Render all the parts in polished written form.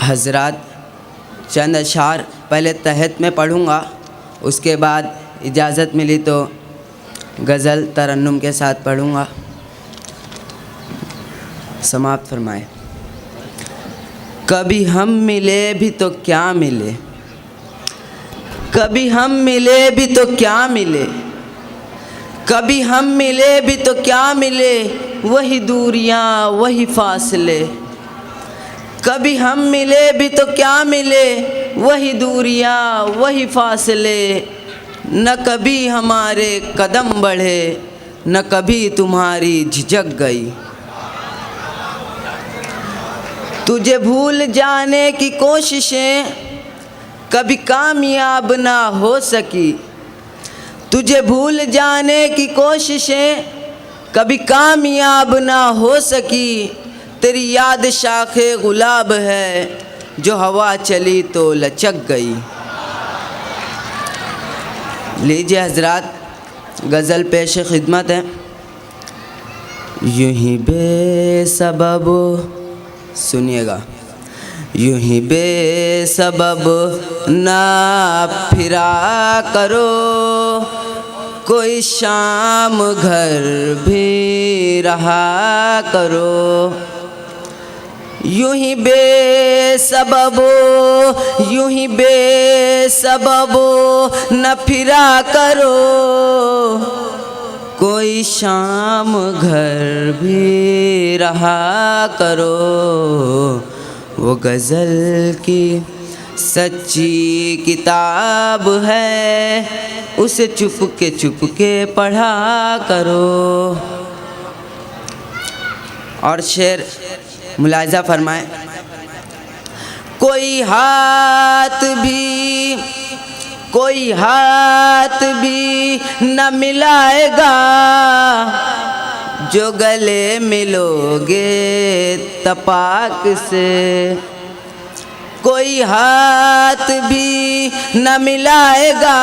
हज़रात चंद अशार पहले तहत में पढ़ूँगा, उसके बाद इजाज़त मिली तो गज़ल तरन्नुम के साथ पढ़ूँगा। समाप्त फरमाए। कभी हम मिले भी तो क्या मिले, कभी हम मिले भी तो क्या मिले, कभी हम मिले भी तो क्या मिले, वही दूरियां वही फासले। कभी हम मिले भी तो क्या मिले, वही दूरियां वही फासले। न कभी हमारे कदम बढ़े, न कभी तुम्हारी झिझक गई। तुझे भूल जाने की कोशिशें कभी कामयाब ना हो सकी, तुझे भूल जाने की कोशिशें कभी कामयाब ना हो सकी। तेरी याद शाखे गुलाब है, जो हवा चली तो लचक गई। लीजिए हजरात, गज़ल पेश खिदमत है। यूं ही बेसबब, सुनिएगा, यूं ही बेसबब ना फिरा करो, कोई शाम घर भी रहा करो। यूं ही बेसबब, यूं ही बेसबब न फिरा करो, कोई शाम घर भी रहा करो। वो गज़ल की सच्ची किताब है, उसे चुप के पढ़ा करो। और शेर मुलाहिज़ा फरमाए। कोई हाथ भी न मिलाएगा, जो गले मिलोगे तपाक से। कोई हाथ भी न मिलाएगा,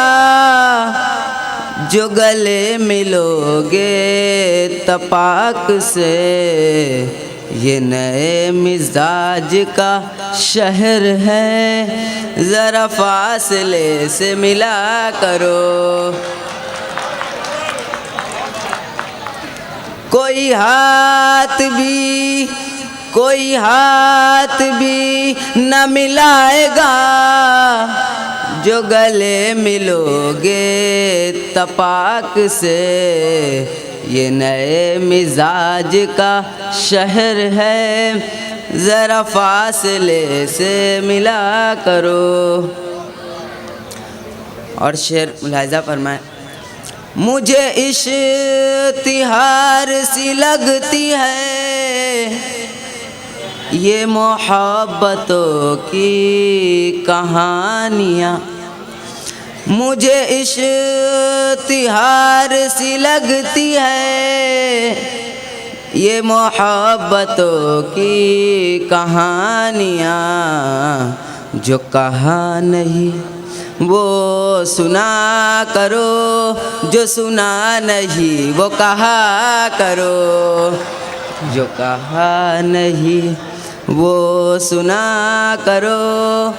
जो गले मिलोगे तपाक से। ये नए मिजाज का शहर है, ज़रा फासले से मिला करो। कोई हाथ भी न मिलाएगा, जो गले मिलोगे तपाक से। ये नए मिजाज का शहर है, ज़रा फासले से मिला करो। और शेर मुलाहिज़ा फरमाए। मुझे इश्तिहार सी लगती है ये मोहब्बतों की कहानियाँ, मुझे इश्तिहार सी लगती है ये मोहब्बतों की कहानियाँ। जो कहा नहीं वो सुना करो, जो सुना नहीं वो कहा करो। जो कहा नहीं वो सुना करो,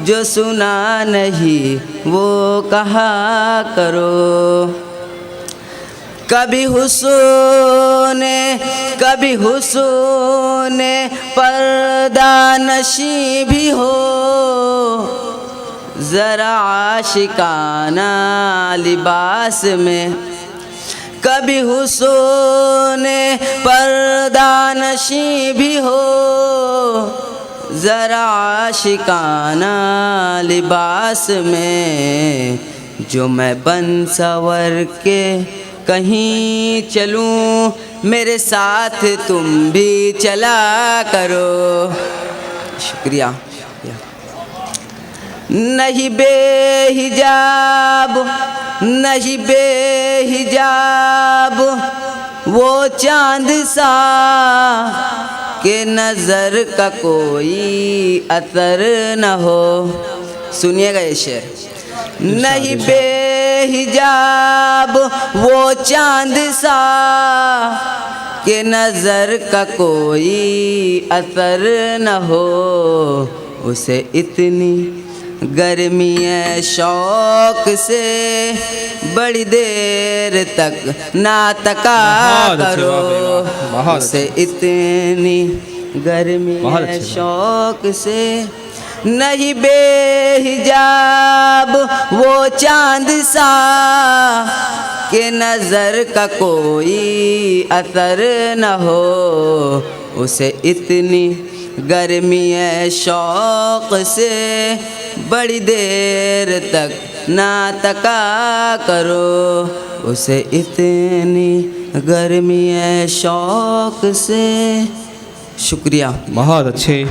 जो सुना नहीं वो कहा करो। कभी हुस्न पर्दा नशी भी हो, ज़रा आशिकाना लिबास में। कभी हुस्न पर्दा नशी भी हो, ज़रा आशिकाना लिबास में। जो मैं बन सवर के कहीं चलूं, मेरे साथ तुम भी चला करो। शुक्रिया। नहीं बेहिजाब वो चांद सा के नज़र का कोई असर न हो। सुनिएगा ये शेर। नहीं बेहिजाब वो चांद सा के नज़र का कोई असर न हो, उसे इतनी गर्मी है शौक से बड़ी देर तक ना तका करो। उसे इतनी गर्मी है शौक से नहीं बेहिजाब वो चांद सा के नज़र का कोई असर न हो। उसे इतनी गर्मी है शौक से बड़ी देर तक ना तका करो। उसे इतनी गर्मी है शौक से। शुक्रिया। बहुत अच्छे।